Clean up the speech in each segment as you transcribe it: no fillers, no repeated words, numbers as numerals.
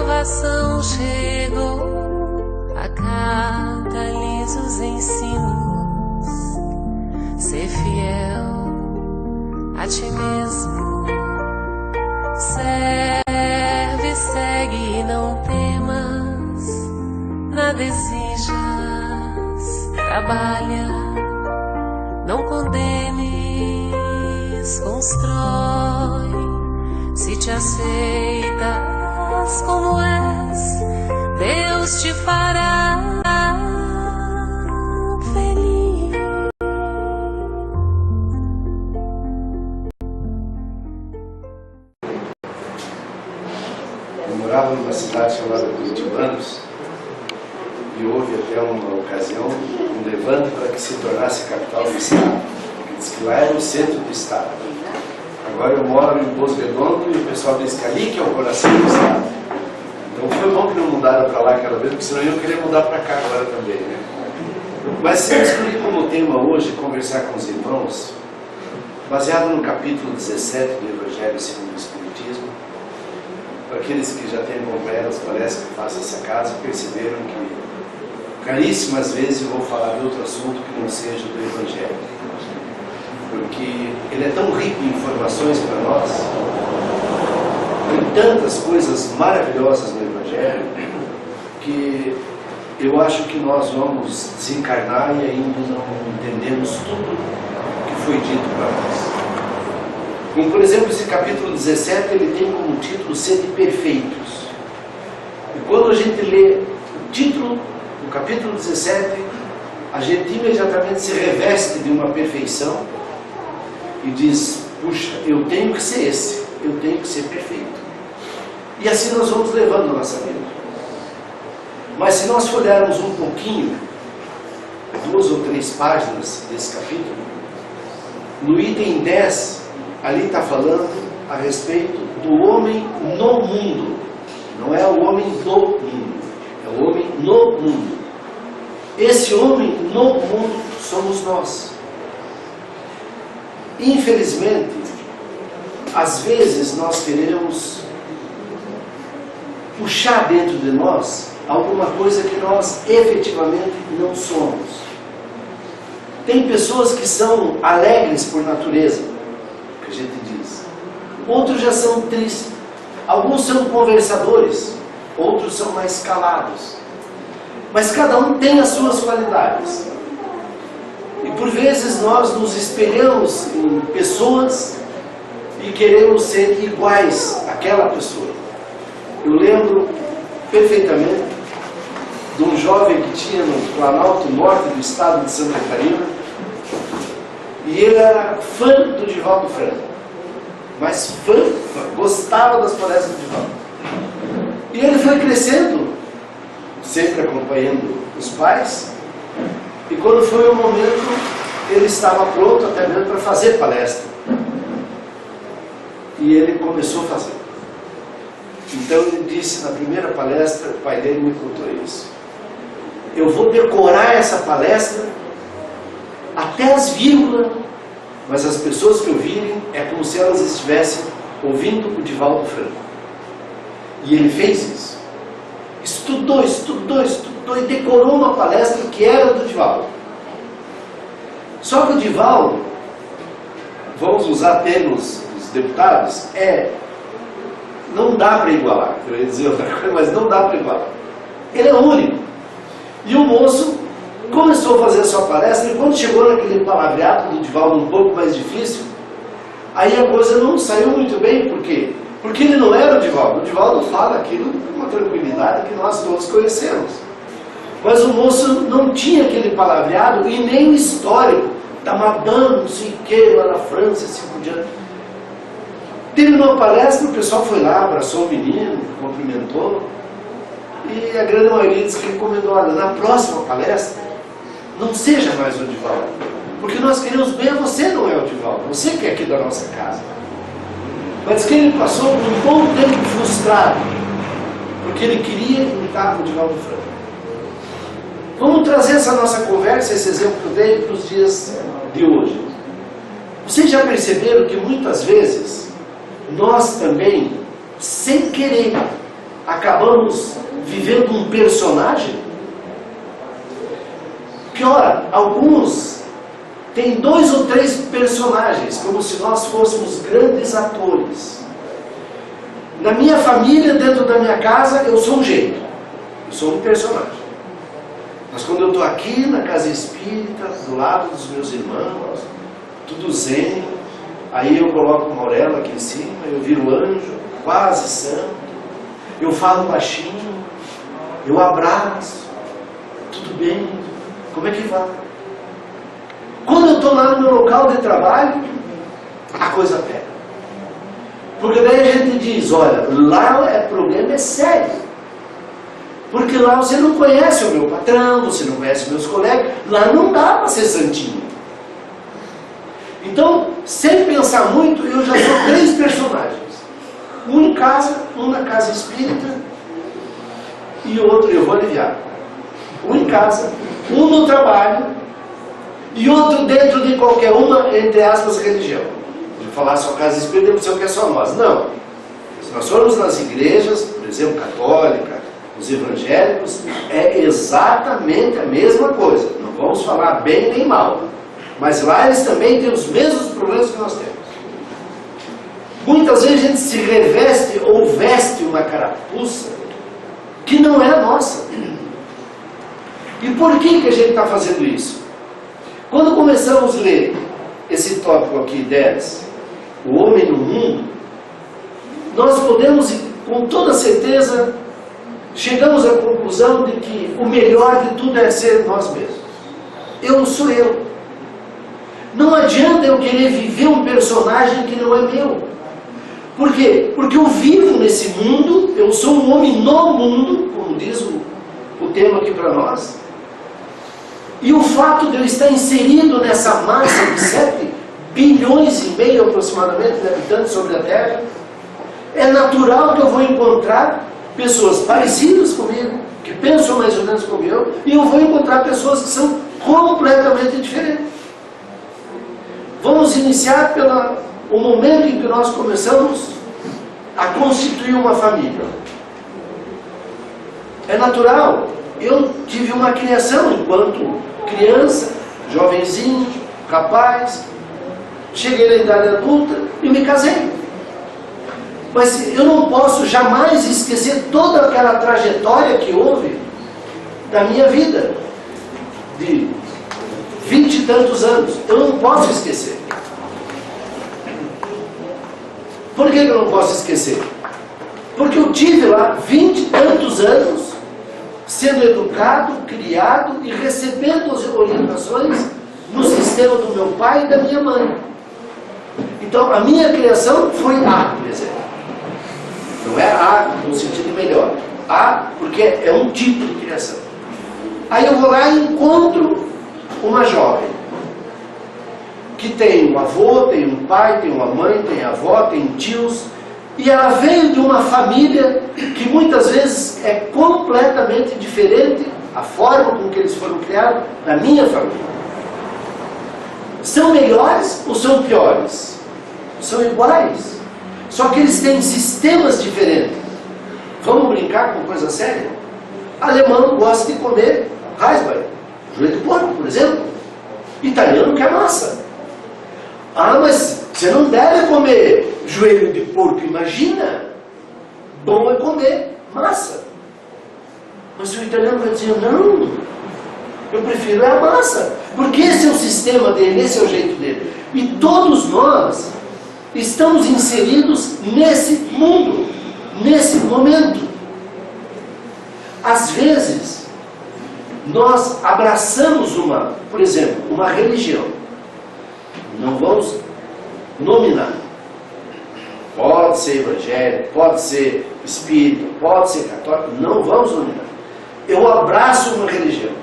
salvação chegou, acata-lhes os ensinos, ser fiel a ti mesmo, serve, segue e não temas, nada exijas, trabalha, não condenes, constrói, se te aceitas como és, Deus te fará feliz. Eu morava numa cidade chamada Curitibanos e houve até uma ocasião um levante para que se tornasse capital do estado. Diz que lá era o centro do estado. Agora eu moro em Poço Redondo e o pessoal diz que ali que é o coração do estado. Então foi bom que não mudaram para lá aquela vez, porque senão eu ia querer mudar para cá agora também, né? Mas eu escolhi como tema hoje conversar com os irmãos, baseado no capítulo 17 do Evangelho segundo o Espiritismo. Para aqueles que já têm acompanhado as palestras que faço nessa casa, perceberam que caríssimas vezes eu vou falar de outro assunto que não seja do Evangelho. Porque ele é tão rico em informações para nós, tem tantas coisas maravilhosas no Evangelho, que eu acho que nós vamos desencarnar e ainda não entendemos tudo que foi dito para nós. Como, por exemplo, esse capítulo 17, ele tem como título Sede Perfeitos. E quando a gente lê o título do capítulo 17, a gente imediatamente se reveste de uma perfeição e diz, puxa, eu tenho que ser esse, eu tenho que ser perfeito. E assim nós vamos levando a nossa vida. Mas se nós olharmos um pouquinho, 2 ou 3 páginas desse capítulo, no item 10, ali está falando a respeito do homem no mundo. Não é o homem do mundo, é o homem no mundo. Esse homem no mundo somos nós. Infelizmente, às vezes nós queremos puxar dentro de nós alguma coisa que nós efetivamente não somos. Tem pessoas que são alegres por natureza, que a gente diz. Outros já são tristes. Alguns são conversadores, outros são mais calados. Mas cada um tem as suas qualidades. E por vezes nós nos espelhamos em pessoas e queremos ser iguais àquela pessoa. Eu lembro perfeitamente de um jovem que tinha no Planalto Norte do estado de Santa Catarina, e ele era fã do Divaldo Franco, mas fã, gostava das palestras do Divaldo. E ele foi crescendo, sempre acompanhando os pais, e quando foi o momento, ele estava pronto até mesmo para fazer palestra. E ele começou a fazer. Então ele disse na primeira palestra, o pai dele me contou isso: eu vou decorar essa palestra até as vírgulas, mas as pessoas que ouvirem é como se elas estivessem ouvindo o Divaldo Franco. E ele fez isso. Estudou e decorou uma palestra que era do Divaldo. Só que o Divaldo, vamos usar termos dos deputados, não dá para igualar. Eu ia dizer outra coisa, mas não dá para igualar. Ele é único. E o moço começou a fazer a sua palestra, e quando chegou naquele palavreado do Divaldo um pouco mais difícil, aí a coisa não saiu muito bem. Por quê? Porque ele não era o Divaldo. O Divaldo fala aquilo com uma tranquilidade que nós todos conhecemos. Mas o moço não tinha aquele palavreado e nem o histórico da Madame, não sei o que, lá na França, assim por diante. Terminou a palestra, o pessoal foi lá, abraçou o menino, cumprimentou, e a grande maioria disse que recomendou: olha, na próxima palestra, não seja mais o Divaldo, porque nós queremos bem a você, não é o Divaldo, você que é aqui da nossa casa. Mas que ele passou por um bom tempo frustrado, porque ele queria imitar o Divaldo Franco. Vamos trazer essa nossa conversa, esse exemplo que eu dei, para os dias de hoje. Vocês já perceberam que muitas vezes nós também, sem querer, acabamos vivendo um personagem. Pior, alguns têm 2 ou 3 personagens, como se nós fôssemos grandes atores. Na minha família, dentro da minha casa, eu sou um jeito, eu sou um personagem. Mas quando eu estou aqui na casa espírita, do lado dos meus irmãos, tudo zen, aí eu coloco uma orelha aqui em cima, eu viro anjo, quase santo, eu falo baixinho, eu abraço, tudo bem, como é que vai? Quando eu estou lá no meu local de trabalho, a coisa pega. Porque daí a gente diz, olha, lá o problema é sério. Porque lá você não conhece o meu patrão, você não conhece meus colegas, lá não dá para ser santinho. Então, sem pensar muito, eu já sou 3 personagens. Um em casa, um na casa espírita e outro, eu vou aliviar. Um em casa, um no trabalho e outro dentro de qualquer uma, entre aspas, religião. De falar só casa espírita, você quer só nós. Não. Se nós formos nas igrejas, por exemplo, católica, os evangélicos, é exatamente a mesma coisa. Não vamos falar bem nem mal. Mas lá eles também têm os mesmos problemas que nós temos. Muitas vezes a gente se reveste ou veste uma carapuça que não é nossa. E por que a gente está fazendo isso? Quando começamos a ler esse tópico aqui, 10, o homem no mundo, nós podemos, com toda certeza, chegamos à conclusão de que o melhor de tudo é ser nós mesmos. Eu sou eu. Não adianta eu querer viver um personagem que não é meu. Por quê? Porque eu vivo nesse mundo, eu sou um homem no mundo, como diz o tema aqui para nós. E o fato de eu estar inserido nessa massa de 7,5 bilhões aproximadamente de habitantes sobre a Terra, é natural que eu vou encontrar pessoas parecidas comigo, que pensam mais ou menos como eu, e eu vou encontrar pessoas que são completamente diferentes. Vamos iniciar pelo momento em que nós começamos a constituir uma família. É natural. Eu tive uma criação enquanto criança, jovenzinho, rapaz, cheguei na idade adulta e me casei. Mas eu não posso jamais esquecer toda aquela trajetória que houve da minha vida, de 20 e tantos anos. Eu não posso esquecer. Por que eu não posso esquecer? Porque eu tive lá 20 e tantos anos sendo educado, criado e recebendo as orientações no sistema do meu pai e da minha mãe. Então a minha criação foi A, por exemplo. Não é A no sentido melhor. A porque é um tipo de criação. Aí eu vou lá e encontro uma jovem que tem um avô, tem um pai, tem uma mãe, tem avó, tem tios, e ela veio de uma família que muitas vezes é completamente diferente, a forma com que eles foram criados, da minha família. São melhores ou são piores? São iguais, só que eles têm sistemas diferentes. Vamos brincar com coisa séria? Alemão gosta de comer Reisbein, joelho de porco, por exemplo. Italiano quer massa. Ah, mas você não deve comer joelho de porco, imagina. Bom é comer massa. Mas o italiano vai dizer, não, eu prefiro a massa. Porque esse é o sistema dele, esse é o jeito dele. E todos nós estamos inseridos nesse mundo, nesse momento. Às vezes, nós abraçamos por exemplo, uma religião. Não vamos nominar. Pode ser evangélico, pode ser espírita, pode ser católico, não vamos nominar. Eu abraço uma religião.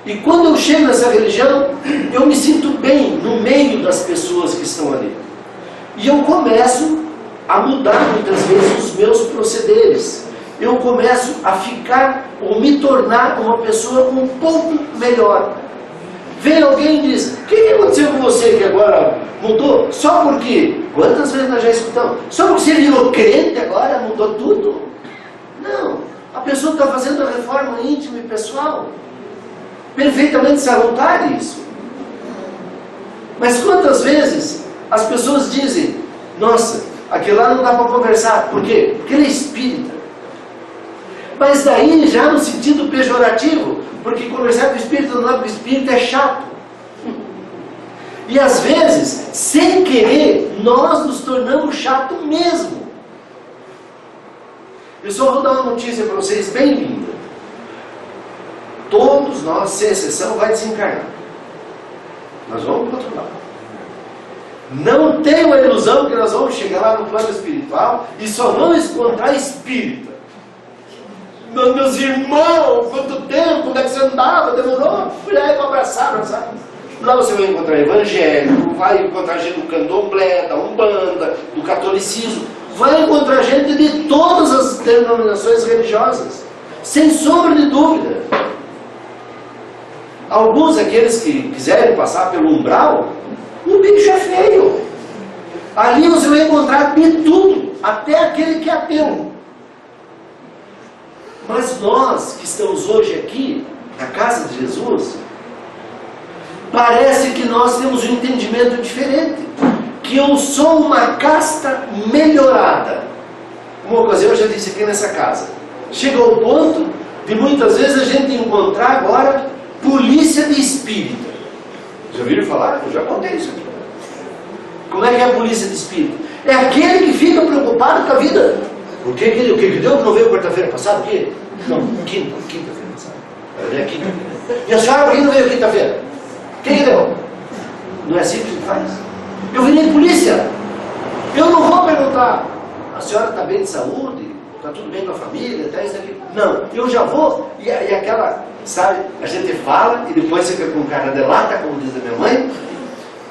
E quando eu chego nessa religião, eu me sinto bem no meio das pessoas que estão ali. E eu começo a mudar muitas vezes os meus procederes. Eu começo a ficar ou me tornar uma pessoa um pouco melhor. Vem alguém e diz, o que aconteceu com você que agora mudou? Só porque Quantas vezes nós já escutamos? Só porque você virou crente agora, mudou tudo? Não. A pessoa está fazendo a reforma íntima e pessoal. Perfeitamente salutar isso. Mas quantas vezes as pessoas dizem, nossa, aquilo lá não dá para conversar. Por quê? Porque ele é espírita. Mas daí já no sentido pejorativo, porque conversar com o espírito do novo espírito é chato. E às vezes, sem querer, nós nos tornamos chato mesmo. Eu só vou dar uma notícia para vocês bem linda. Todos nós, sem exceção, vai desencarnar. Nós vamos para o outro lado. Não tenham a ilusão que nós vamos chegar lá no plano espiritual e só vamos encontrar espírita. Meus irmãos, quanto tempo, como é que você andava? Demorou? Fui aí para abraçar, sabe? Lá você vai encontrar evangélico, vai encontrar gente do candomblé, da umbanda, do catolicismo, vai encontrar gente de todas as denominações religiosas, sem sombra de dúvida. Alguns daqueles que quiserem passar pelo umbral, o bicho é feio. Ali você vai encontrar de tudo, até aquele que é ateu. Mas nós que estamos hoje aqui, na casa de Jesus, parece que nós temos um entendimento diferente. Que eu sou uma casta melhorada. Uma ocasião eu já disse aqui nessa casa. Chega ao ponto de muitas vezes a gente encontrar agora polícia de espírita. Já ouviram falar? Eu já contei isso aqui. Como é que é a polícia de espírita? É aquele que fica preocupado com a vida. O que deu que não veio quarta-feira passada? O quê? Não, quinta-feira passada. É quinta-feira. E a senhora por que não veio quinta-feira? Quem que deu? Não é assim que se faz? Eu virei polícia. Eu não vou perguntar, a senhora está bem de saúde? Está tudo bem com a família? Está isso aqui? Não, eu já vou. E aquela, sabe, a gente fala e depois fica com cara de lata, como diz a minha mãe,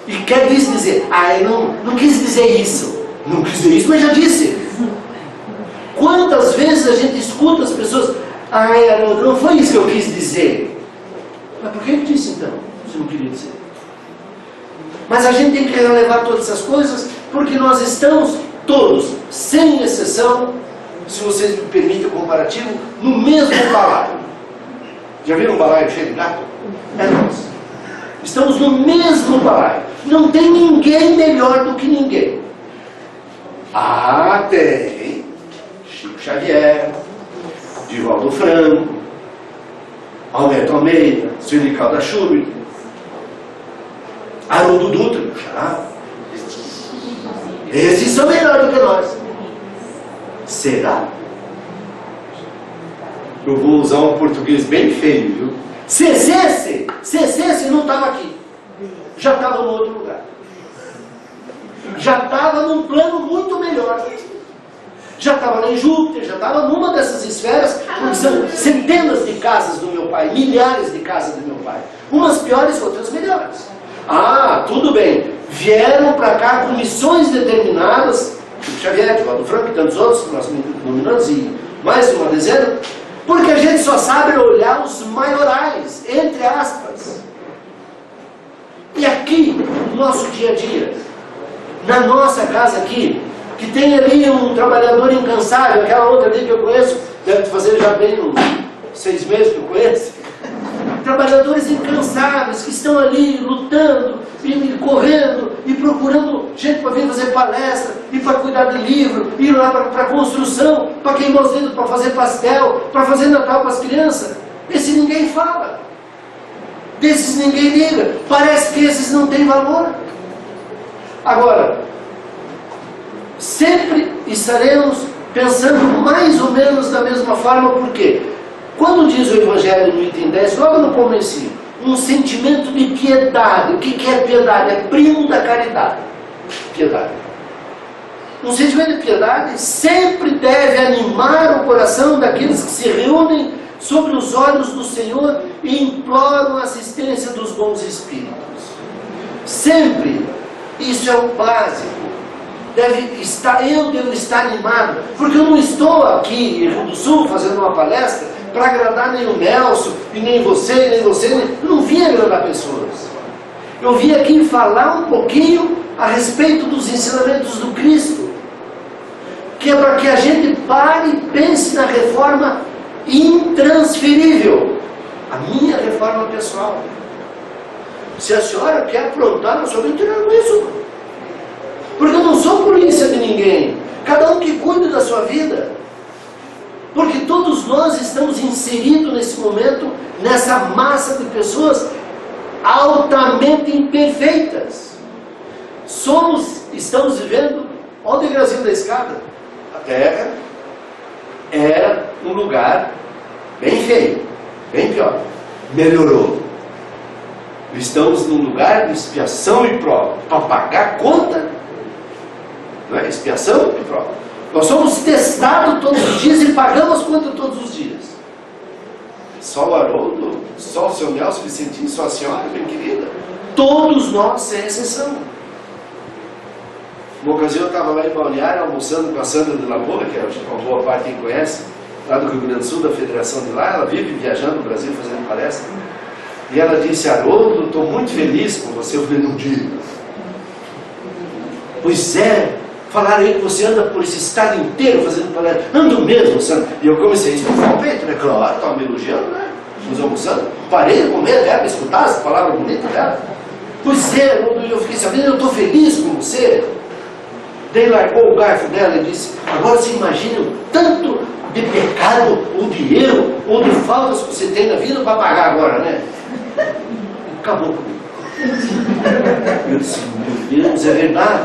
e quer dizer, eu não quis dizer isso. Não quis dizer isso, mas já disse. Quantas vezes a gente escuta as pessoas, não foi isso que eu quis dizer. Mas por que eu disse então, se não queria dizer? Mas a gente tem que relevar todas essas coisas, porque nós estamos todos, sem exceção, se vocês me permitem o comparativo, no mesmo balaio. Já viram um balaio cheio de gato? É nós. Estamos no mesmo balaio. Não tem ninguém melhor do que ninguém. Tem Chico Xavier, Divaldo Franco, Alberto Almeida, Silical da Schubert, Haroldo Dutra, esses são melhores do que nós. Será? Eu vou usar um português bem feio, viu? Se não estava aqui. Já estava no outro lugar. Já estava num plano muito melhor. Já estava lá em Júpiter, já estava numa dessas esferas, porque são centenas de casas do meu pai, milhares de casas do meu pai. Umas piores, outras melhores. Tudo bem. Vieram para cá com missões determinadas, Chico Xavier, Divaldo Franco e tantos outros que nós nominamos, e mais uma dezena, porque a gente só sabe olhar os maiorais, entre aspas. E aqui, no nosso dia a dia, na nossa casa aqui, que tem ali um trabalhador incansável, aquela outra ali que eu conheço, deve fazer já bem uns 6 meses que eu conheço, trabalhadores incansáveis que estão ali lutando, e correndo, e procurando gente para vir fazer palestra, e para cuidar de livro, ir lá para construção, para queimar os dedos, para fazer pastel, para fazer Natal para as crianças. Esse ninguém fala. Desses ninguém liga. Parece que esses não têm valor. Agora, sempre estaremos pensando mais ou menos da mesma forma, porque quando diz o Evangelho no item 10, logo no começo, um sentimento de piedade. O que é piedade? É primo da caridade. Piedade. Um sentimento de piedade sempre deve animar o coração daqueles que se reúnem sobre os olhos do Senhor e imploram a assistência dos bons espíritos. Sempre. Isso é o básico. Eu devo estar animado, porque eu não estou aqui em Rio do Sul fazendo uma palestra para agradar nem o Nelson, e nem você, eu não vim agradar pessoas. Eu vim aqui falar um pouquinho a respeito dos ensinamentos do Cristo, que é para que a gente pare e pense na reforma intransferível, a minha reforma pessoal. Se a senhora quer aprontar na sua vida, não é isso. Porque eu não sou polícia de ninguém. Cada um que cuide da sua vida. Porque todos nós estamos inseridos nesse momento, nessa massa de pessoas altamente imperfeitas. Estamos vivendo, olha o degrauzinho da escada. A Terra era um lugar bem feio, bem pior. Melhorou. Estamos num lugar de expiação e prova. Para pagar a conta, não é? Expiação e prova. Nós somos testados todos os dias e pagamos conta todos os dias. Só o Haroldo, só o seu Nelson Vicentinho, só a senhora, bem querida. Todos nós, sem exceção. Uma ocasião eu estava lá em Balneário, almoçando com a Sandra de Lagoa, que é uma boa parte quem conhece, lá do Rio Grande do Sul, da federação de lá. Ela vive viajando no Brasil, fazendo palestra. E ela disse: Haroldo, estou muito feliz com você. Eu falei: não diga. Pois é, falaram aí que você anda por esse estado inteiro fazendo palestra. Ando mesmo, Sandra. E eu comecei a estufar o peito, né? Claro, estava me elogiando, né? Nos almoçando. Parei de comer dela, escutar essa palavra bonita dela. Pois é, eu fiquei sabendo, eu estou feliz com você. Daí largou o garfo dela e disse: agora você imagina o tanto de pecado, ou de erro, ou de faltas que você tem na vida para pagar agora, né? Acabou comigo. Eu disse: meu Deus, é verdade.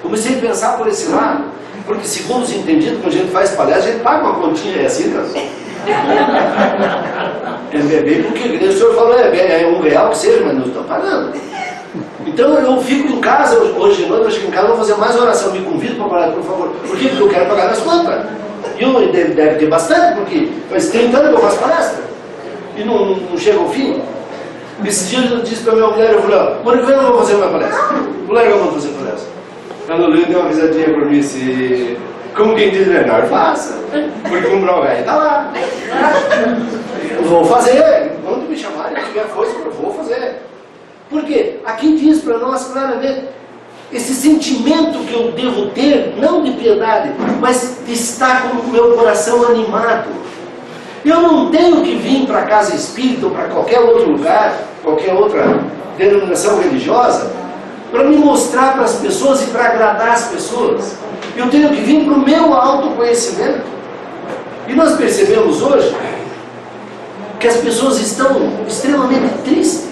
Comecei a pensar por esse lado, porque segundo os entendidos, quando a gente faz palestra, a gente paga uma continha, é assim, cara? É bem porque a igreja, o senhor falou, é R$1 que seja, mas não estão pagando. Então eu fico em casa, hoje de noite eu chego em casa, vou fazer mais oração, me convido para parar, por favor. Por quê? Porque eu quero pagar minhas contas. E eu deve ter bastante, porque faz 30 anos que eu faço palestra. E não chega ao fim. Esse dia eu disse para a minha mulher, eu falei: ó, por que eu não vou fazer uma palestra? Vou largar, eu vou fazer palestra. Ela olhou e deu uma risadinha por mim, assim, como quem diz, melhor faça. Porque um velho está lá. Eu vou fazer, quando me chamarem, se tiver força, eu vou fazer. Por quê? Aqui diz para nós claramente, esse sentimento que eu devo ter, não de piedade, mas de estar com o meu coração animado. Eu não tenho que vir para a casa espírita ou para qualquer outro lugar, qualquer outra denominação religiosa, para me mostrar para as pessoas e para agradar as pessoas. Eu tenho que vir para o meu autoconhecimento. E nós percebemos hoje que as pessoas estão extremamente tristes.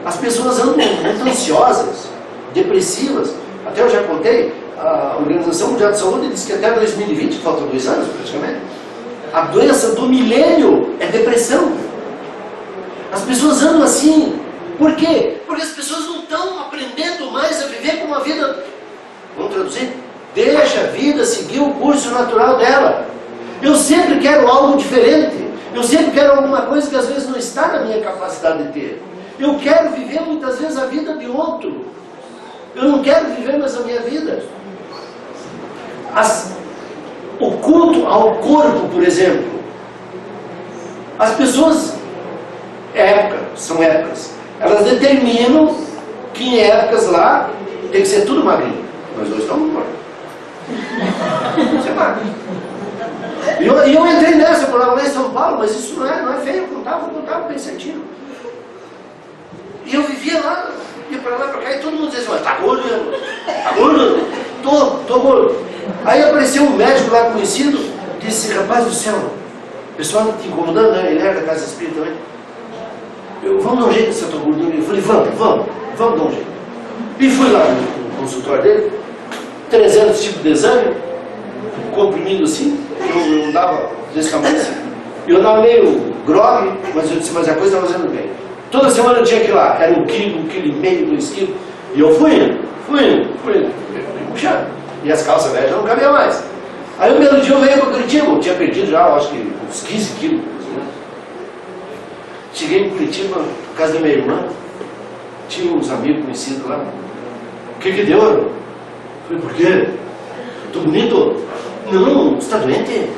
As pessoas andam muito ansiosas, depressivas. Até eu já contei, a Organização Mundial de Saúde diz que até 2020, falta 2 anos praticamente, a doença do milênio é depressão. As pessoas andam assim. Por quê? Porque as pessoas não estão aprendendo mais a viver com uma vida, vamos traduzir, deixa a vida seguir o curso natural dela. Eu sempre quero algo diferente. Eu sempre quero alguma coisa que às vezes não está na minha capacidade de ter. Eu quero viver muitas vezes a vida de outro. Eu não quero viver mais a minha vida. O culto ao corpo, por exemplo. As pessoas, são épocas. Elas determinam que em épocas lá tem que ser tudo magrinho. Nós dois estamos mortos. Isso é magro. E eu entrei nessa, eu morava lá em São Paulo, mas isso não é feio, eu contava bem certinho. E eu vivia lá, ia pra lá, pra cá, e todo mundo dizia assim: tá gordo, tá gordo? Tô gordo. Aí apareceu um médico lá conhecido, disse: rapaz do céu, o pessoal tá te incomodando, né? Ele era da casa espírita também. Vamos dar um jeito nessa tua gordura. Eu falei: vamos dar um jeito. E fui lá no consultório dele, 300 tipos de exame, comprimindo assim, eu andava desse tamanho assim. Eu andava meio grogue, mas eu disse: mas a coisa estava fazendo bem. Toda semana eu tinha que ir lá, era 1 quilo, 1,5 quilo, 2 quilos. E eu fui indo, puxando. E as calças velhas já não cabiam mais. Aí um belo dia eu veio para Curitiba, eu tinha perdido já, acho que uns 15 quilos. Cheguei em Curitiba, na casa da minha irmã, tinha uns amigos conhecidos lá. O que deu? Eu falei: por quê? Tô bonito? Não, você está doente?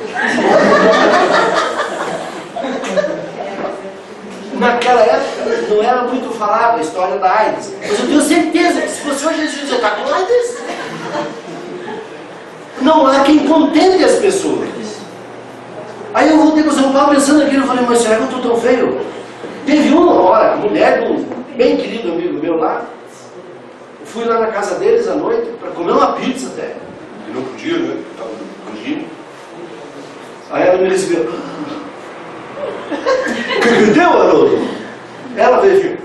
Naquela época, não era muito falada a história da AIDS. Mas eu tenho certeza que se fosse hoje, Jesus ia estar com AIDS. Não há quem contente as pessoas. Aí eu voltei para São Paulo pensando aquilo, eu falei, mas será que eu estou tão feio? Teve uma hora, a mulher de um bem querido amigo meu lá, eu fui lá na casa deles à noite para comer uma pizza até. E não podia, né? Estava fugindo. Aí ela me recebeu. O que deu, Haroldo? Ela veio assim.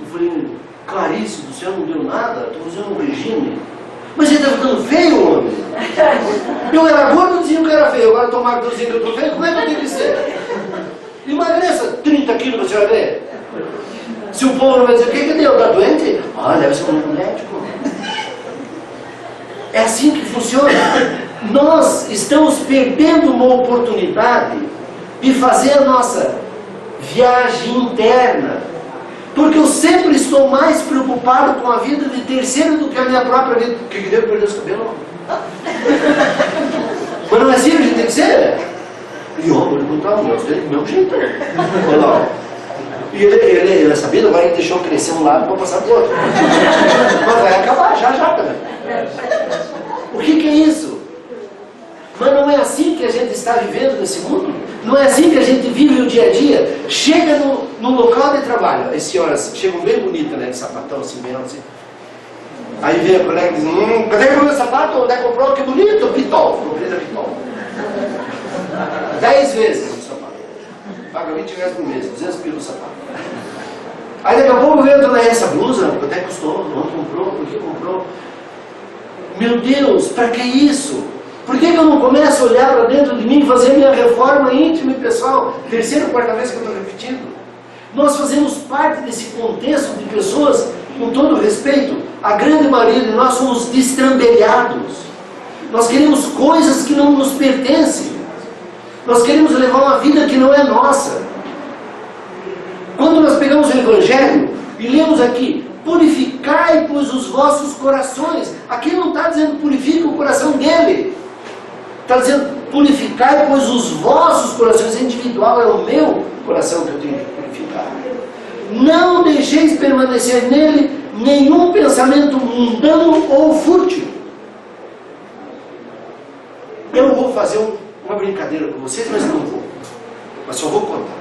Eu falei, Clarice do céu, não deu nada, estou fazendo um regime. Mas ele está ficando feio, homem. Eu era gordo, diziam que era feio, agora estou magro, diziam que eu estou feio, como é que eu tenho que ser? Emagreça 30 quilos, você vai ver. Se o povo não vai dizer, o que deu? Está doente? Ah, deve ser um médico. É assim que funciona. Nós estamos perdendo uma oportunidade de fazer a nossa viagem interna. Porque eu sempre estou mais preocupado com a vida de terceiro do que a minha própria vida. O que deu para perder os cabelos? Mas não é assim que a gente tem que ser? E eu vou perguntar o meu jeito. E ele é sabido, agora ele deixou crescer um lado para passar para o outro. Mas vai acabar já também. O que é isso? Mas não é assim que a gente está vivendo nesse mundo? Não é assim que a gente vive o dia a dia? Chega no local de trabalho, as senhoras chegam bem bonitas, né, de sapatão assim, mesmo assim. Aí vem a colega e diz, cadê que comprou esse sapato? Onde é que comprou? Que bonito, Pitol. Comprei da Pitol. 10 vezes o sapato. Paga 20 reais por mês, 200 pila o sapato. Aí daqui a pouco vem outra, essa blusa, quanto é que custou? Onde comprou? Por que comprou? Meu Deus, para que isso? Por que eu não começo a olhar para dentro de mim e fazer minha reforma íntima e pessoal? Terceira ou quarta vez que eu estou repetindo. Nós fazemos parte desse contexto de pessoas, com todo respeito, a grande maioria de nós somos destrambelhados. Nós queremos coisas que não nos pertencem. Nós queremos levar uma vida que não é nossa. Quando nós pegamos o Evangelho e lemos aqui, purificai, pois, os vossos corações. Aqui não está dizendo purifica o coração dele. Está dizendo purificai, pois, os vossos corações. Individual, é o meu coração que eu tenho que purificar. Não deixeis permanecer nele nenhum pensamento mundano ou fútil. Eu vou fazer uma brincadeira com vocês, mas não vou. Mas só vou contar.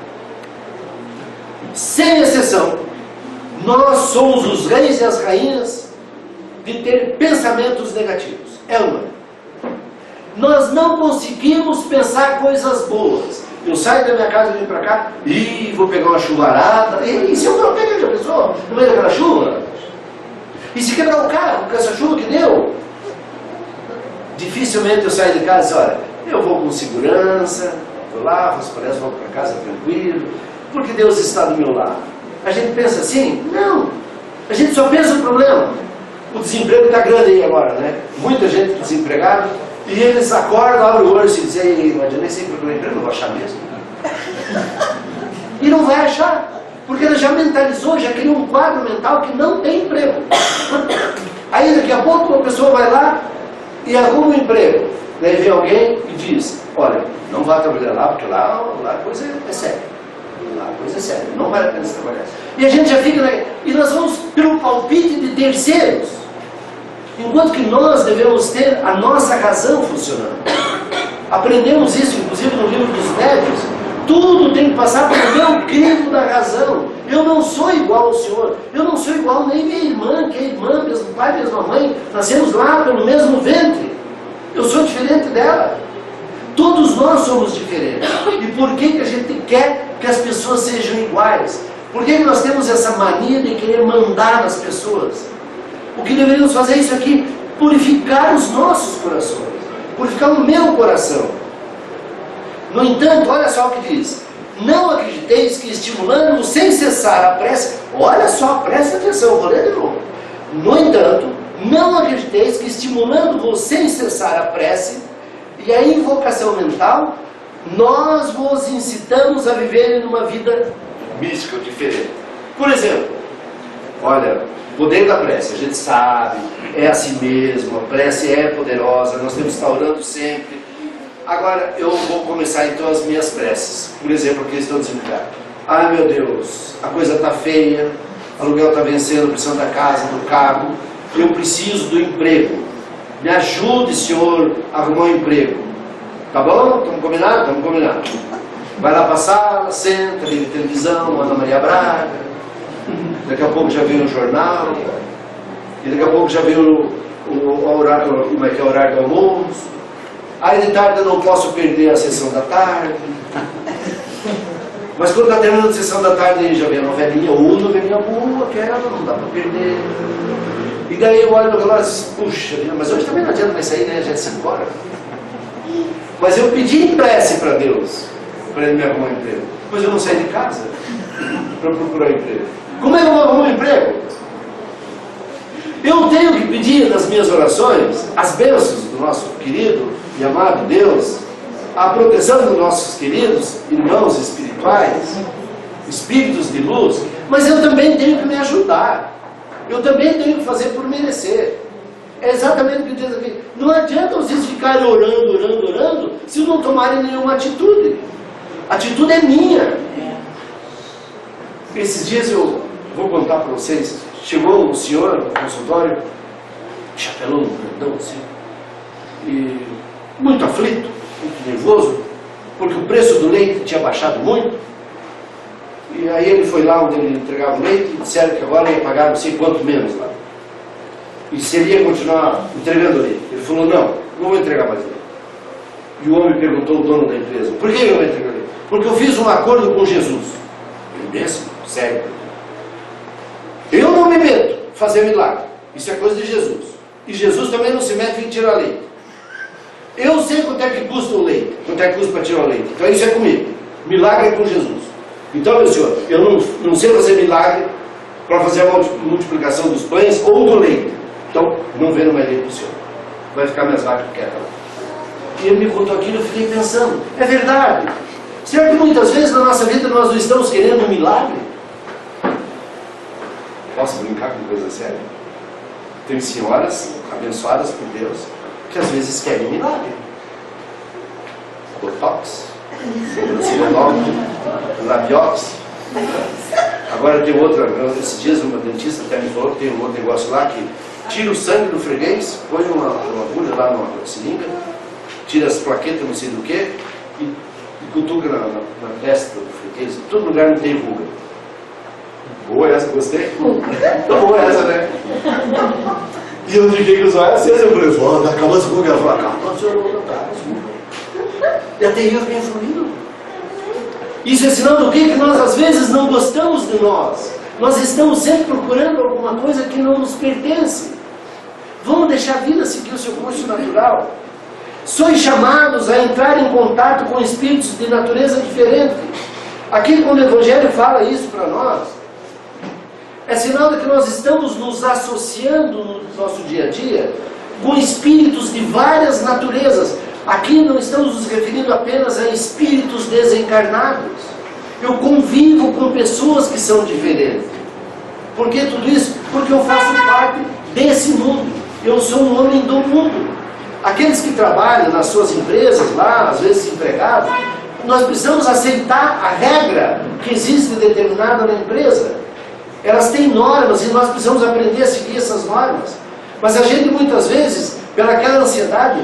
Sem exceção, nós somos os reis e as rainhas de ter pensamentos negativos. É uma. Nós não conseguimos pensar coisas boas. Eu saio da minha casa e venho para cá, e vou pegar uma chuvarada. E se eu tropeço aquela pessoa no meio daquela chuva? E se quebrar o carro com essa chuva que deu? Dificilmente eu saio de casa e digo, olha, eu vou com segurança, vou lá, faço palestra, volto para casa tranquilo, porque Deus está do meu lado. A gente pensa assim? Não. A gente só pensa no problema. O desemprego está grande aí agora, né? Muita gente desempregada. E eles acordam, abrem o olho e dizem, não adianta nem sempre procurar emprego, não vou achar mesmo. E não vai achar. Porque ele já mentalizou, já criou um quadro mental que não tem emprego. Aí daqui a pouco a pessoa vai lá e arruma um emprego. Daí vem alguém e diz, olha, não vá trabalhar lá, porque lá a coisa é séria. Lá a coisa é séria, não vale a pena trabalhar. E a gente já fica, e nós vamos pelo palpite de terceiros. Enquanto que nós devemos ter a nossa razão funcionando. Aprendemos isso, inclusive, no livro dos Médiuns. Tudo tem que passar pelo meu crivo da razão. Eu não sou igual ao Senhor. Eu não sou igual nem minha irmã, que é irmã, mesmo pai, mesma mãe. Nascemos lá pelo mesmo ventre. Eu sou diferente dela. Todos nós somos diferentes. E por que a gente quer que as pessoas sejam iguais? Por que nós temos essa mania de querer mandar nas pessoas? O que deveríamos fazer é isso aqui, purificar os nossos corações, purificar o meu coração. No entanto, olha só o que diz, não acrediteis que estimulando sem cessar a prece, olha só, presta atenção, vou ler de novo. No entanto, não acrediteis que estimulando-vos sem cessar a prece e a invocação mental, nós vos incitamos a viverem numa vida mística diferente. Por exemplo, olha, poder da prece, a gente sabe, é assim mesmo, a prece é poderosa, nós temos que estar orando sempre. Agora eu vou começar então as minhas preces, por exemplo, aqui estão desempregados. Ai meu Deus, a coisa está feia, o aluguel está vencendo, pressão da casa, do carro, eu preciso do emprego. Me ajude, senhor, a arrumar um emprego. Tá bom? Estamos combinados? Estamos combinados. Vai lá para a sala, senta, liga televisão, Ana Maria Braga. Daqui a pouco já vem o jornal. E daqui a pouco já vem o horário, como é que é o horário do almoço. Aí de tarde eu não posso perder a sessão da tarde. Mas quando está terminando a sessão da tarde, aí já vem a novelinha, ou novelinha boa, que ela não dá para perder. E daí eu olho no relógio e digo, puxa, mas hoje também não adianta mais sair, né? Já é 5 horas. Mas eu pedi em prece para Deus, para Ele me arrumar um emprego. Depois eu não saí de casa para procurar um emprego. Como é que eu vou arrumar um emprego? Eu tenho que pedir nas minhas orações as bênçãos do nosso querido e amado Deus, a proteção dos nossos queridos irmãos espirituais, espíritos de luz, mas eu também tenho que me ajudar. Eu também tenho que fazer por merecer. É exatamente o que diz aqui. Não adianta vocês ficarem orando, se não tomarem nenhuma atitude. A atitude é minha. Esses dias eu vou contar para vocês. Chegou um senhor no consultório, chapelão grandão assim, e muito aflito, muito nervoso, porque o preço do leite tinha baixado muito. E aí ele foi lá onde ele entregava o leite e disseram que agora ia pagar não sei quanto menos lá. E se ele ia continuar entregando leite. Ele falou, não vou entregar mais leite. E o homem perguntou ao dono da empresa, por que eu vou entregar leite? Porque eu fiz um acordo com Jesus. Ele disse, sério. Eu não me meto fazer milagre. Isso é coisa de Jesus. E Jesus também não se mete em tirar leite. Eu sei quanto é que custa o leite, quanto é que custa para tirar o leite. Então isso é comigo. Milagre é com Jesus. Então, meu senhor, eu não sei fazer milagre para fazer a multiplicação dos pães ou do leite. Então, não vendo mais leite do senhor. Vai ficar minhas vacas quietas lá. E ele me contou aquilo e eu fiquei pensando, é verdade. Será que muitas vezes na nossa vida nós não estamos querendo um milagre? Posso brincar com coisa séria? Tem senhoras abençoadas por Deus que às vezes querem milagre. Botox, labiópsia. Agora tem outra, esses dias uma dentista até me falou que tem um outro negócio lá que tira o sangue do freguês, põe uma agulha lá numa seringa, tira as plaquetas, não sei do que, e cutuca na testa do freguês. Em todo lugar não tem ruga. Boa essa, gostei? Boa essa, né? E eu fiquei com os olhos acesos, eu falei, vó, acabou as rugas. Ela falou, acabou, senhor, não acaba as rugas. E até eu fiquei fluindo. Isso é sinal do que nós às vezes não gostamos de nós. Nós estamos sempre procurando alguma coisa que não nos pertence. Vamos deixar a vida seguir o seu curso natural. Sois chamados a entrar em contato com espíritos de natureza diferente. Aqui quando o Evangelho fala isso para nós, é sinal de que nós estamos nos associando no nosso dia a dia com espíritos de várias naturezas. Aqui não estamos nos referindo apenas a espíritos desencarnados. Eu convivo com pessoas que são diferentes. Por que tudo isso? Porque eu faço parte desse mundo. Eu sou um homem do mundo. Aqueles que trabalham nas suas empresas lá, às vezes empregados, nós precisamos aceitar a regra que existe determinada na empresa. Elas têm normas e nós precisamos aprender a seguir essas normas. Mas a gente muitas vezes, pelaquela ansiedade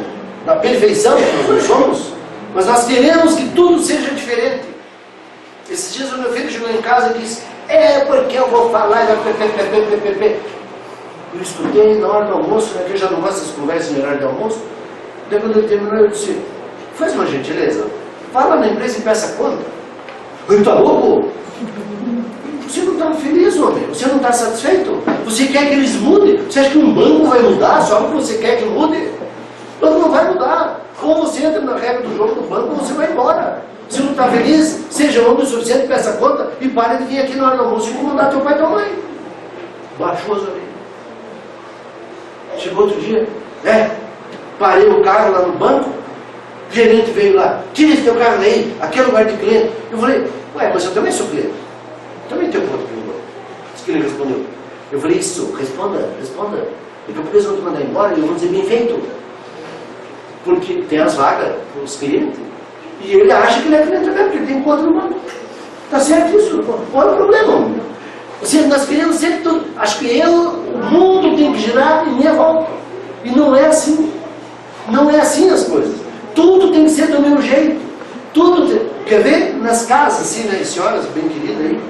da perfeição que nós não somos, mas nós queremos que tudo seja diferente. Esses dias o meu filho chegou em casa e disse, porque eu vou falar, eu escutei na hora do almoço, né, que eu já não gosto dessas conversas em horário de almoço. Daí quando ele terminou, eu disse, faz uma gentileza, fala na empresa e peça conta. Ele está louco? Você não está feliz, homem? Você não está satisfeito? Você quer que eles mudem? Você acha que um banco vai mudar só porque você quer que mude? O banco não vai mudar. Ou você entra na regra do jogo do banco ou você vai embora. Se não está feliz, seja homem o suficiente, peça conta e pare de vir aqui na hora do almoço e incomodar teu pai e tua mãe. Baixou as orelhas. Chegou outro dia, parei o carro lá no banco, o gerente veio lá, tira esse teu carro daí, aqui é lugar de cliente. Eu falei, mas eu também sou cliente. Também tenho conta aqui no banco. Diz que ele respondeu. Eu falei, isso, responda. Daqui a pouco eles vão te mandar embora e eu vou dizer bem feito. Porque tem as vagas para os clientes. E ele acha que ele é cliente mesmo, porque ele tem conta no banco. Está certo isso? Olha o problema. Nós queremos sempre tudo. Acho que o mundo tem que girar em minha volta. E não é assim. Não é assim as coisas. Tudo tem que ser do meu jeito. Quer ver? Nas casas, assim, né, senhoras bem queridas aí.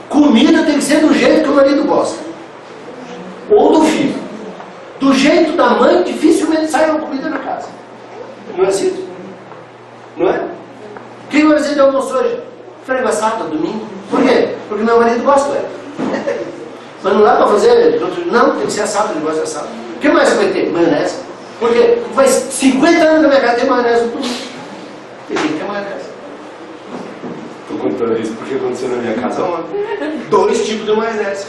Comida tem que ser do jeito que o marido gosta. Ou do filho. Do jeito da mãe, dificilmente sai uma comida na casa. Não é assim? Não é? Quem vai fazer de almoço hoje? Frango assado, domingo. Por quê? Porque meu marido gosta. Mas não dá para fazer. Não, tem que ser assado, ele gosta de assado. O que mais vai ter? Maionese. Porque faz 50 anos na minha casa tem maionese no tudo. Tem que ter maionese. Estou contando isso porque aconteceu na minha casa ontem. 2 tipos de maionese.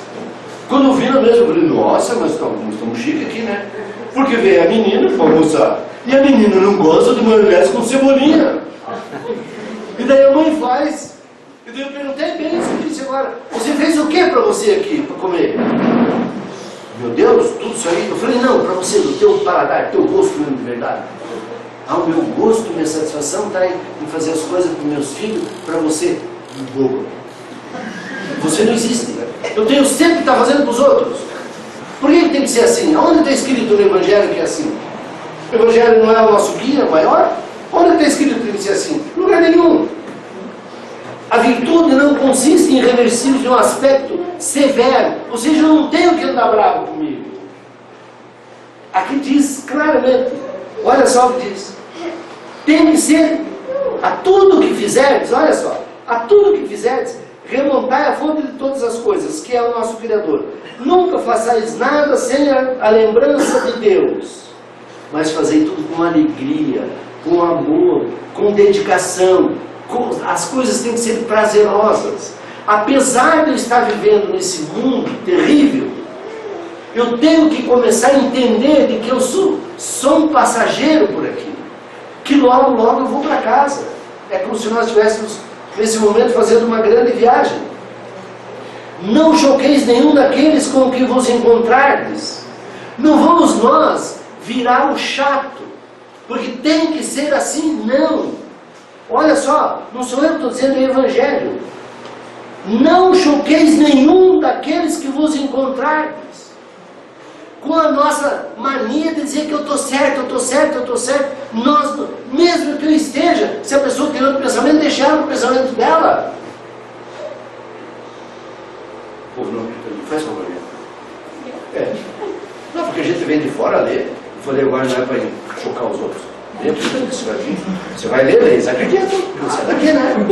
Quando eu vi na mesa, eu falei, nossa, mas estamos chique aqui, né? Porque veio a menina para almoçar. E a menina não gosta de maionese com cebolinha. E daí a mãe faz. E daí eu perguntei bem isso, eu disse agora, você fez o que para você aqui, para comer? Meu Deus, tudo isso aí. Eu falei, não, para você, do teu paladar, teu gosto mesmo de verdade. O meu gosto, minha satisfação está em fazer as coisas para os meus filhos, para você, bobo. Você não existe. Eu tenho sempre que estar fazendo para os outros. Por que tem que ser assim? Onde está escrito no Evangelho que é assim? O Evangelho não é o nosso guia maior? Onde está escrito que tem que ser assim? Em lugar nenhum. A virtude não consiste em revertir de um aspecto severo. Ou seja, eu não tenho que andar bravo comigo. Aqui diz claramente, olha só o que diz. Tem que ser, a tudo que fizerdes, olha só, a tudo que fizerdes, remontai a fonte de todas as coisas, que é o nosso Criador. Nunca façais nada sem a lembrança de Deus, mas fazei tudo com alegria, com amor, com dedicação. As coisas têm que ser prazerosas. Apesar de eu estar vivendo nesse mundo terrível, eu tenho que começar a entender de que eu sou um passageiro por aqui, que logo, logo eu vou para casa. É como se nós estivéssemos nesse momento fazendo uma grande viagem. Não choqueis nenhum daqueles com que vos encontrardes. Não vamos nós virar o chato, porque tem que ser assim, não. Olha só, não sou eu que estou dizendo, é o Evangelho. Não choqueis nenhum daqueles que vos encontrardes. Com a nossa mania de dizer que eu estou certo, eu estou certo, eu estou certo. Nós, mesmo que eu esteja, se a pessoa tem outro pensamento, deixar ela no pensamento dela. Pô, não, faz favor. É. Não, porque a gente vem de fora ler. Eu falei, agora não é para chocar os outros. Você vai ler, eles acreditam. Você é daqui, né?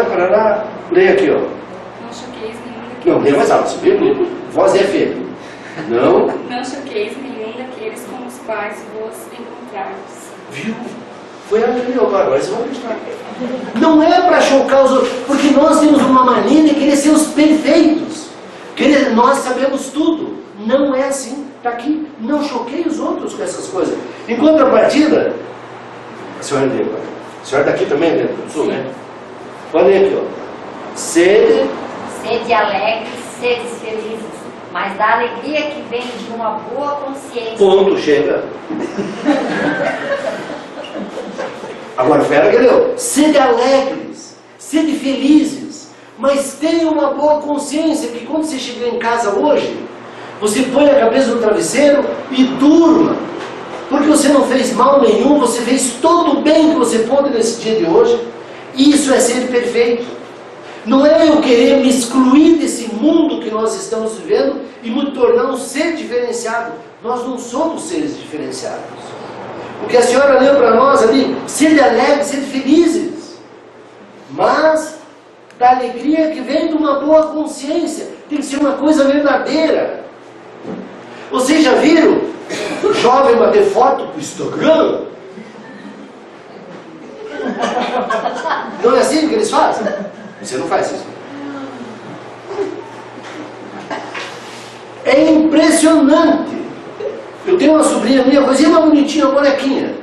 Para lá. Leia aqui, ó. Não choqueis nenhum daqueles. Não, leia mais alto, você viu? Voz é feia. Não. Não choqueis nenhum daqueles com os quais vos encontrardes. Viu? Foi a que agora vocês vão acreditar. Não é para chocar os outros, porque nós temos uma mania de querer ser os perfeitos. Nós sabemos tudo. Não é assim. Está aqui. Não choquei os outros com essas coisas. Em contrapartida, a senhora deu, a senhora daqui também, dentro do sul, né? Olha aqui, ó. Sede alegres, sede felizes, mas da alegria que vem de uma boa consciência. Ponto, chega. Agora, pera que deu. Sede alegres, sede felizes, mas tenha uma boa consciência que quando você chegar em casa hoje, você põe a cabeça no travesseiro e durma. Porque você não fez mal nenhum, você fez todo o bem que você pôde nesse dia de hoje. Isso é ser perfeito. Não é eu querer me excluir desse mundo que nós estamos vivendo e me tornar um ser diferenciado. Nós não somos seres diferenciados. O que a senhora leu para nós ali, sede alegres, sede felizes, mas da alegria que vem de uma boa consciência. Tem que ser uma coisa verdadeira. Vocês já viram o jovem bater foto para o Instagram? Não é assim que eles fazem? Você não faz isso. É impressionante. Eu tenho uma sobrinha minha, coisinha mais bonitinha, uma bonequinha.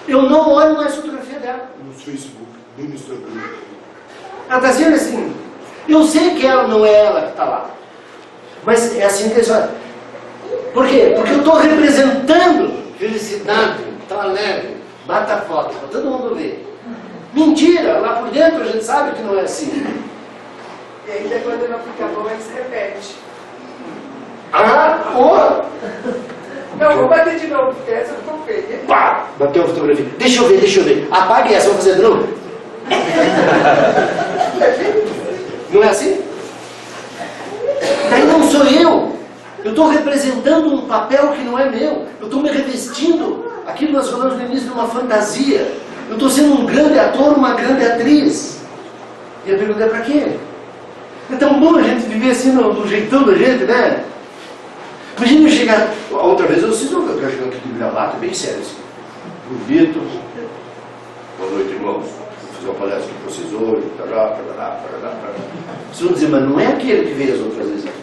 Eu não olho mais a fotografia dela. No Facebook, no Instagram. Ela está sempre assim. Eu sei que ela não é ela que está lá. Mas é assim que eles fazem. Por quê? Porque eu estou representando felicidade, está alegre. Bata a foto, para todo mundo ver. Mentira! Lá por dentro a gente sabe que não é assim. E ainda quando não fica bom, aí se repete. Ah, porra! Não, vou bater de novo, porque essa ficou feia. Pá! Bateu a fotografia. Deixa eu ver. Apague essa, vou fazer de novo. Não é assim? Daí não sou eu. Eu estou representando um papel que não é meu. Eu estou me revestindo. Aquilo que nós falamos no início de uma fantasia. Eu estou sendo um grande ator, uma grande atriz. E a pergunta é para quê? É tão bom a gente viver assim do jeitão da gente, né? Imagina eu chegar. Outra vez eu quero chegar aqui de gravata, bem sério assim. Bonito. Boa noite, irmãos. Vou fazer uma palestra aqui para vocês hoje. Tará. Vocês vão dizer, mas não é aquele que veio as outras vezes aqui.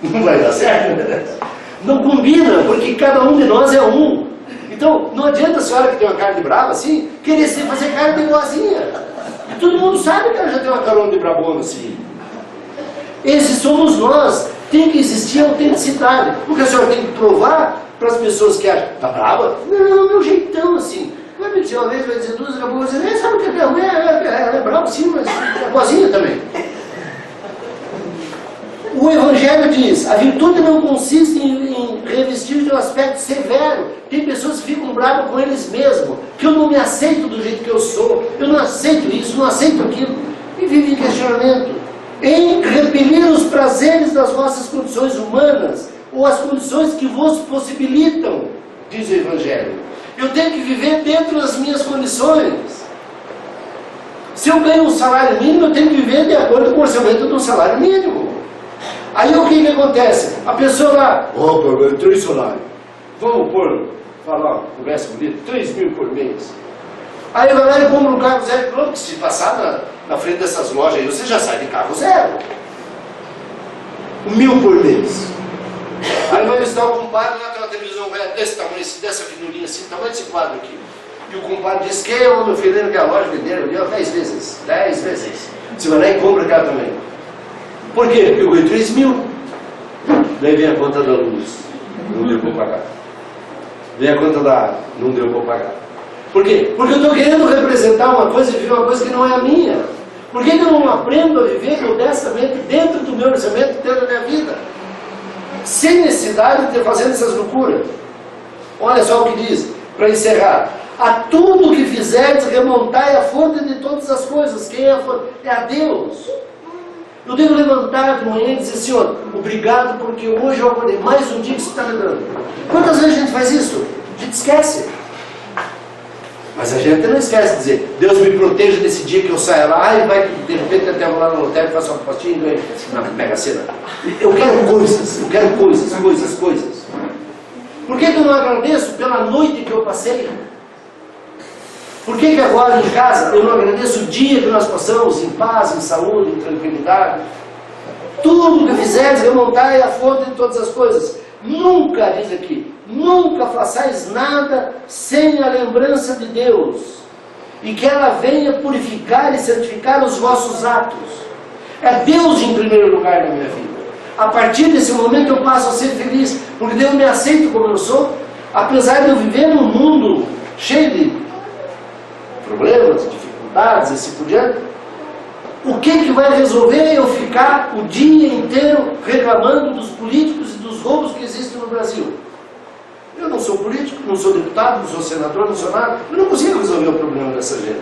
Não vai dar certo. Não combina, porque cada um de nós é um. Então, não adianta a senhora que tem uma carne brava assim, querer fazer carne de boazinha. Todo mundo sabe que ela já tem uma carona de brabona assim. Esses somos nós. Tem que existir autenticidade. Porque a senhora tem que provar para as pessoas que acham, tá brava? Não, meu jeitão assim. Vai me dizer uma vez, vai dizer duas, daqui a pouco vai dizer, sabe o que é minha mulher? Ela é brava sim, mas é boazinha também. O Evangelho diz, a virtude não consiste em revestir de um aspecto severo. Tem pessoas que ficam bravas com eles mesmos, que eu não me aceito do jeito que eu sou, eu não aceito isso, não aceito aquilo, e vivem em questionamento. Em repelir os prazeres das vossas condições humanas, ou as condições que vos possibilitam, diz o Evangelho. Eu tenho que viver dentro das minhas condições. Se eu ganho um salário mínimo, eu tenho que viver de acordo com o orçamento de um salário mínimo. Aí o que acontece? A pessoa lá, opa, eu ganho 3 salários. Vamos falar, conversa bonita, 3 mil por mês. Aí vai lá e compra um carro zero quilômetro, que se passar na frente dessas lojas aí, você já sai de carro zero. 1.000 por mês. Aí vai visitar o compadre, lá tem uma televisão desse tamanho, dessa finurinha assim, tamanho desse quadro aqui. E o compadre diz que eu, meu filho, naquela loja venderam ali, 10 vezes. 10 vezes. Você vai lá e compra aquela também. Por quê? Porque eu ganhei 3 mil. Daí vem a conta da luz. Não deu para pagar. Vem a conta da água. Não deu para pagar. Por quê? Porque eu estou querendo representar uma coisa e viver uma coisa que não é a minha. Por que eu não aprendo a viver modestamente dentro do meu orçamento, dentro da minha vida? Sem necessidade de fazer essas loucuras. Olha só o que diz, para encerrar. A tudo que fizerdes, remontai a fonte de todas as coisas. Quem é a fonte? É a Deus. Eu devo levantar de manhã e dizer, Senhor, obrigado porque hoje eu acordei. Mais um dia que você está lembrando. Quantas vezes a gente faz isso? A gente esquece. Mas a gente não esquece de dizer, Deus me proteja desse dia que eu saia lá e vai, de repente, até vou lá no hotel e faço uma apostinha e ganho na Mega Sena. Eu quero coisas. Por que eu não agradeço pela noite que eu passei? Por que agora em casa eu não agradeço o dia que nós passamos em paz, em saúde, em tranquilidade? Tudo que fizeres, remontai a fonte de todas as coisas. Nunca, diz aqui, nunca façais nada sem a lembrança de Deus. E que ela venha purificar e santificar os vossos atos. É Deus em primeiro lugar na minha vida. A partir desse momento eu passo a ser feliz, porque Deus me aceita como eu sou, apesar de eu viver num mundo cheio de problemas, dificuldades, assim por diante. O que vai resolver eu ficar o dia inteiro reclamando dos políticos e dos roubos que existem no Brasil? Eu não sou político, não sou deputado, não sou senador, não sou nada. Eu não consigo resolver o problema dessa gente.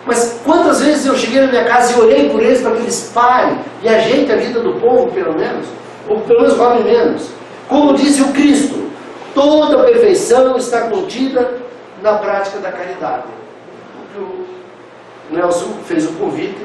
Mas quantas vezes eu cheguei na minha casa e orei por eles para que eles parem e ajeitem a vida do povo, pelo menos, ou pelo menos roubem menos. Como disse o Cristo, toda a perfeição está contida na prática da caridade. O Nelson fez o convite,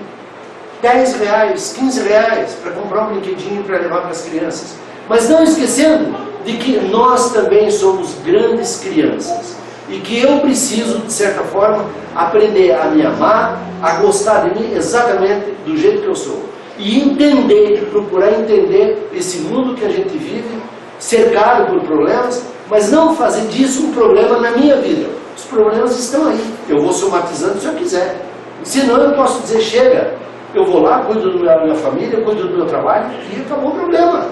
R$10, R$15 para comprar um brinquedinho para levar para as crianças. Mas não esquecendo de que nós também somos grandes crianças. E que eu preciso, de certa forma, aprender a me amar, a gostar de mim exatamente do jeito que eu sou. E entender, procurar entender esse mundo que a gente vive, cercado por problemas, mas não fazer disso um problema na minha vida. Os problemas estão aí. Eu vou somatizando se eu quiser. Senão eu posso dizer, chega, eu vou lá, cuido da minha família, cuido do meu trabalho e acabou o problema.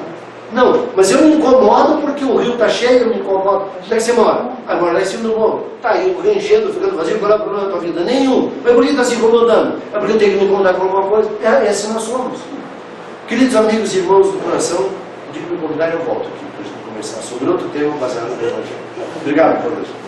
Não, mas eu me incomodo porque o rio está cheio, eu me incomodo. Onde é que você mora? Ah, mora lá em cima do morro. Tá, e o rio enchendo, ficando vazio, qual é o problema da tua vida? Nenhum. Mas por que está se incomodando? É porque eu tenho que me incomodar com alguma coisa? É assim nós somos. Queridos amigos e irmãos do coração, de me convidar eu volto aqui para a gente conversar sobre outro tema baseado no Evangelho. Obrigado por hoje.